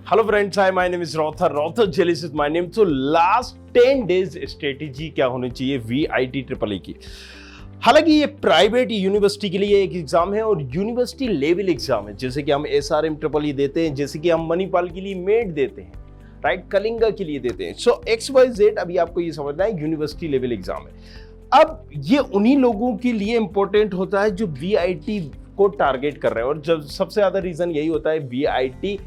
Hello friends, hi, my name is Rothar. Rothar Jelis is my name. So last 10 days strategy क्या होनी चाहिए VIT triple E की। हालांकि ये private university के लिए एक एग्जाम है और यूनिवर्सिटी लेवल एग्जाम है, जैसे कि हम SRM ट्रिपल ई देते हैं, जैसे कि हम मणिपाल के लिए मेट देते हैं, राइट, कलिंगा के लिए देते हैं। सो XYZ अभी आपको ये समझना है यूनिवर्सिटी लेवल एग्जाम है। अब ये उन्हीं लोगों के लिए इंपॉर्टेंट होता है जो VIT को टारगेट कर रहे हैं, और जब सबसे ज्यादा रीजन यही होता है VIT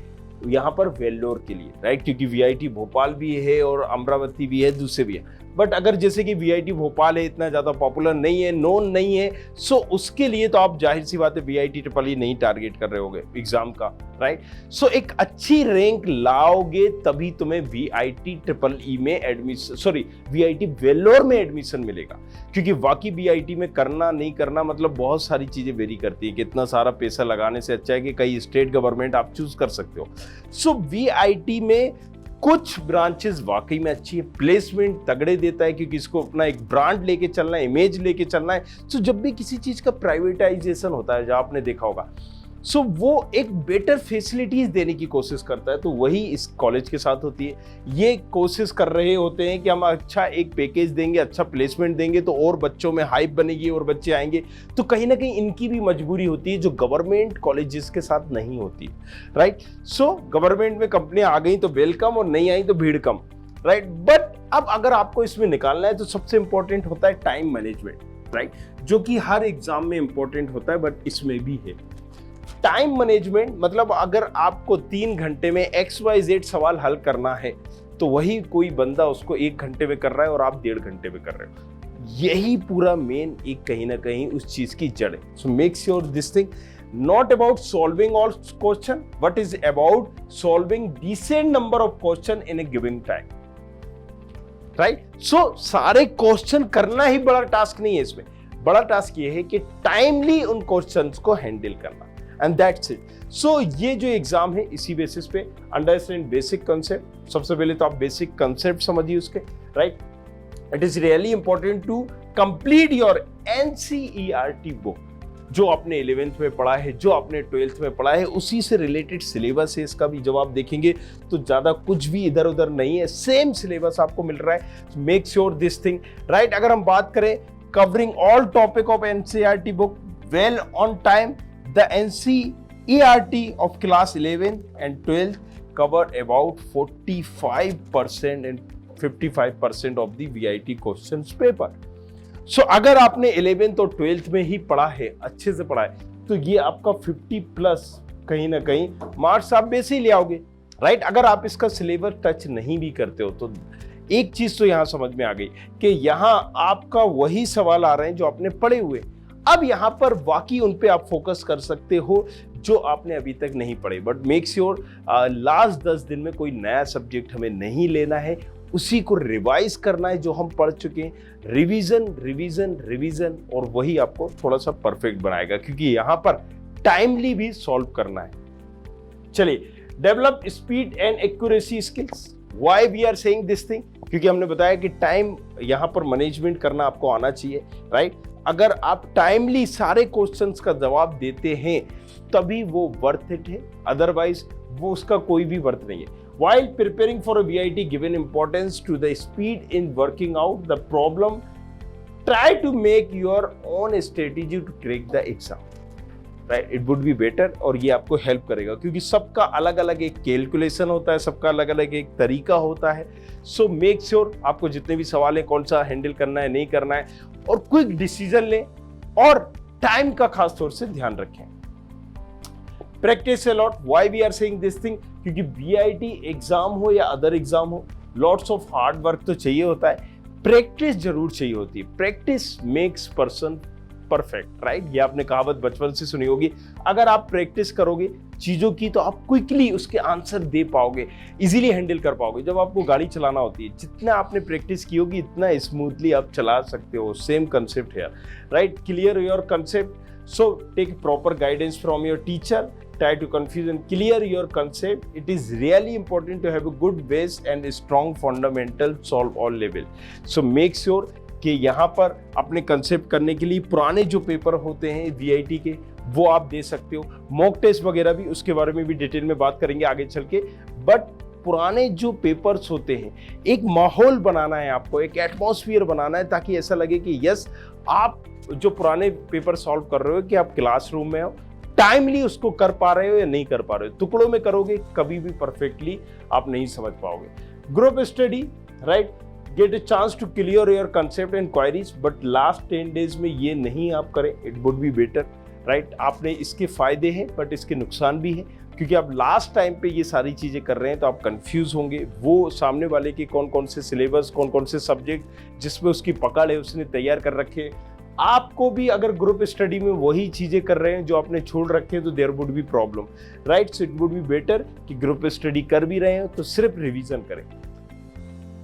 यहाँ पर वेल्लोर के लिए, राइट, क्योंकि VIT भोपाल भी है और अमरावती भी है, दूसरे भी है। बट अगर जैसे कि VIT भोपाल है, इतना ज्यादा पॉपुलर नहीं है, नोन नहीं है, सो उसके लिए तो आप जाहिर सी बात है VIT ट्रिपल ई नहीं टारगेट कर रहे होगे एग्जाम का, राइट। सो एक अच्छी रैंक लाओगे तभी तुम्हें VIT ट्रिपल ई में एडमिशन, सॉरी VIT वेल्लोर में एडमिशन मिलेगा, क्योंकि बाकी VIT में करना नहीं करना मतलब बहुत सारी चीजें वेरी करती है। कितना सारा पैसा लगाने से अच्छा है कि कई स्टेट गवर्नमेंट आप चूज कर सकते हो। सो VIT में कुछ ब्रांचेस वाकई में अच्छी है, प्लेसमेंट तगड़े देता है, क्योंकि इसको अपना एक ब्रांड लेके चलना है, इमेज लेके चलना है। सो जब भी किसी चीज का प्राइवेटाइजेशन होता है, जो आपने देखा होगा, सो वो एक बेटर फैसिलिटीज देने की कोशिश करता है, तो वही इस कॉलेज के साथ होती है। ये कोशिश कर रहे होते हैं कि हम अच्छा एक पैकेज देंगे, अच्छा प्लेसमेंट देंगे तो और बच्चों में हाइप बनेगी और बच्चे आएंगे। तो कहीं ना कहीं इनकी भी मजबूरी होती है जो गवर्नमेंट कॉलेजेस के साथ नहीं होती, राइट। सो गवर्नमेंट में कंपनियां आ गई तो वेलकम, और नहीं आई तो भीड़ कम, राइट। बट अब अगर आपको इसमें निकालना है तो सबसे इंपॉर्टेंट होता है टाइम मैनेजमेंट, राइट, जो कि हर एग्जाम में इंपॉर्टेंट होता है, बट इसमें भी है टाइम मैनेजमेंट। मतलब अगर आपको 3 घंटे में XYZ सवाल हल करना है तो वही कोई बंदा उसको 1 घंटे में कर रहा है और आप 1.5 घंटे में कर रहे हो। यही पूरा मेन एक कहीं ना कहीं उस चीज की जड़ है। So make sure this thing not about solving all question, but is about solving decent number of question in a given time, right? So सारे क्वेश्चन करना ही बड़ा टास्क नहीं है। इसमें बड़ा टास्क ये है कि टाइमली उन क्वेश्चंस को हैंडल करना, एंड दैट्स इट। सो ये जो एग्जाम है इसी बेसिस पे अंडरस्टैंड बेसिक कंसेप्ट। सबसे पहले तो आप बेसिक कंसेप्ट समझिए उसके, right. It is really important to complete your NCERT book, जो आपने 11th में पढ़ा है, जो आपने 12th में पढ़ा है, उसी से रिलेटेड सिलेबस है। इसका भी जब आप देखेंगे तो ज्यादा कुछ भी इधर उधर नहीं है, सेम सिलेबस आपको मिल रहा है। Make sure this thing, right. अगर हम बात करें covering all topic of NCERT book well on time, the NCERT of class 11 and 12 cover about 45% and 55% of the VIT questions paper. So अगर आपने 11th और 12th में ही पढ़ा है, अच्छे से पढ़ा है, तो ये आपका 50 प्लस कहीं ना कहीं मार्क्स आप वैसे ही ले आओगे, राइट। अगर आप इसका सिलेबस टच नहीं भी करते हो तो एक चीज तो यहां समझ में आ गई कि यहां आपका वही सवाल आ रहे हैं जो आपने पढ़े हुए। अब यहां पर बाकी उन पे आप फोकस कर सकते हो जो आपने अभी तक नहीं पढ़े, बट मेक श्योर लास्ट 10 दिन में कोई नया सब्जेक्ट हमें नहीं लेना है, उसी को रिवाइज करना है जो हम पढ़ चुके हैं। रिवीजन रिवीजन रिवीजन, और वही आपको थोड़ा सा परफेक्ट बनाएगा, क्योंकि यहां पर टाइमली भी सॉल्व करना है। चलिए, develop speed and accuracy skills. Why we are saying this thing? क्योंकि हमने बताया कि टाइम यहां पर मैनेजमेंट करना आपको आना चाहिए, राइट। अगर आप टाइमली सारे क्वेश्चंस का जवाब देते हैं तभी वो वर्थ इट है, अदरवाइज वो उसका कोई भी वर्थ नहीं है। While preparing for a VIT, given importance to the speed in working out the problem, try to make your own strategy to crack the exam, right? It would be better, और ये आपको help करेगा, क्योंकि सबका अलग अलग एक calculation होता है, सबका अलग अलग एक तरीका होता है। सो मेक श्योर आपको जितने भी सवाल है कौन सा हैंडल करना है, नहीं करना है, और क्विक डिसीजन लें, और टाइम का खास तौर से ध्यान रखें। Practise a lot. Why we are saying this thing? क्योंकि VIT एग्जाम हो या अदर एग्जाम हो, लॉट्स ऑफ हार्ड वर्क तो चाहिए होता है, प्रैक्टिस जरूर चाहिए होती है। Practice makes person perfect, right. ये आपने कहावत बचपन से सुनी होगी। अगर आप प्रैक्टिस करोगे चीजों की तो आप क्विकली उसके आंसर दे पाओगे, इजीली हैंडल कर पाओगे। जब आपको गाड़ी चलाना होती है, जितना आपने प्रैक्टिस की होगी इतना स्मूथली आप चला सकते हो। सेम कंसेप्ट है, right. Clear your concept, so take proper guidance from your teacher, try to confuse and clear your concept. It is really important to have a good base and a strong fundamental solve all level. So make sure कि यहाँ पर अपने concept करने के लिए पुराने जो paper होते हैं VIT के वो आप दे सकते हो। मॉक टेस्ट वगैरह भी, उसके बारे में भी डिटेल में बात करेंगे आगे चल के। बट पुराने जो पेपर्स होते हैं, एक माहौल बनाना है आपको, एक एटमॉस्फेयर बनाना है ताकि ऐसा लगे कि यस, आप जो पुराने पेपर सॉल्व कर रहे हो कि आप क्लासरूम में हो, टाइमली उसको कर पा रहे हो या नहीं कर पा रहे हो। टुकड़ों में करोगे कभी भी परफेक्टली आप नहीं समझ पाओगे। Group study, right, get a chance to clear your concept and queries, but last 10 days में ये नहीं आप करें, it would be better, right. आपने इसके फायदे हैं बट इसके नुकसान भी हैं, क्योंकि आप लास्ट टाइम पे ये सारी चीजें कर रहे हैं तो आप कंफ्यूज होंगे। वो सामने वाले के कौन कौन से सिलेबस, कौन कौन से सब्जेक्ट जिसमें उसकी पकड़ है उसने तैयार कर रखे, आपको भी अगर ग्रुप स्टडी में वही चीजें कर रहे हैं जो आपने छोड़ रखे हैं तो there would be problem, right. So it would be better कि ग्रुप स्टडी कर भी रहे हैं तो सिर्फ रिवीजन करें।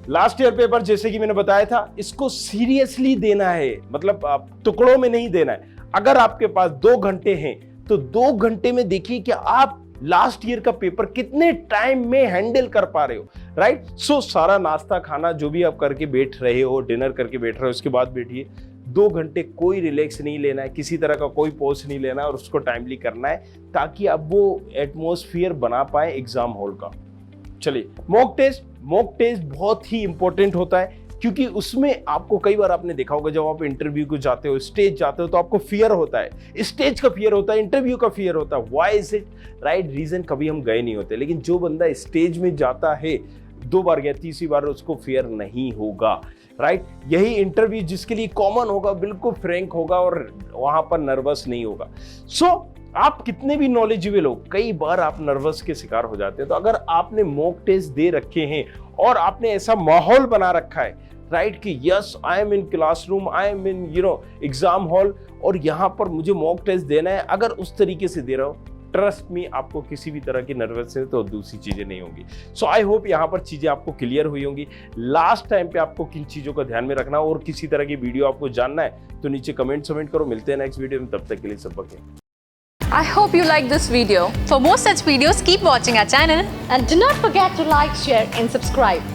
लास्ट ईयर पेपर जैसे कि मैंने बताया था, इसको सीरियसली देना है, मतलब टुकड़ों में नहीं देना है। अगर आपके पास 2 घंटे हैं तो 2 घंटे में देखिए कि आप लास्ट ईयर का पेपर कितने टाइम में हैंडल कर पा रहे हो, राइट। सो सारा नाश्ता खाना जो भी आप करके बैठ रहे हो, डिनर करके बैठ रहे हो, उसके बाद बैठिए 2 घंटे, कोई रिलैक्स नहीं लेना है, किसी तरह का कोई पॉज नहीं लेना है और उसको टाइमली करना है ताकि आप वो एटमॉस्फेयर बना पाए एग्जाम हॉल का। चलिए, मॉक टेस्ट बहुत ही इंपॉर्टेंट होता है, क्योंकि उसमें आपको कई बार आपने देखा होगा जब आप इंटरव्यू को जाते हो, स्टेज जाते हो, तो आपको फियर होता है, स्टेज का फियर होता है, इंटरव्यू का फियर होता है। Why is it, right reason, कभी हम गए नहीं होते, लेकिन जो बंदा स्टेज में जाता है 2 बार गया, तीसरी बार उसको फियर नहीं होगा, राइट। यही इंटरव्यू जिसके लिए कॉमन होगा, बिल्कुल फ्रैंक होगा और वहां पर नर्वस नहीं होगा। सो आप कितने भी नॉलेजेबल हो, कई बार आप नर्वस के शिकार हो जाते हैं। तो अगर आपने मॉक टेस्ट दे रखे हैं और आपने ऐसा माहौल बना रखा है, राइट, कि yes I am in classroom, I am in exam hall और यहाँ पर मुझे मॉक टेस्ट देना है, अगर उस तरीके से दे रहा हो, ट्रस्ट मी, आपको किसी भी तरह की नर्वसनेस तो दूसरी चीजें नहीं होंगी। सो आई होप यहाँ पर चीजें आपको क्लियर हुई होंगी। लास्ट टाइम पे आपको किन चीजों का ध्यान में रखना और किसी तरह की वीडियो आपको जानना है तो नीचे कमेंट करो। मिलते हैं नेक्स्ट वीडियो में, तब तक के लिए सब बके। I hope you like this video. For more such videos, keep watching our channel. And do not forget to like, share and subscribe.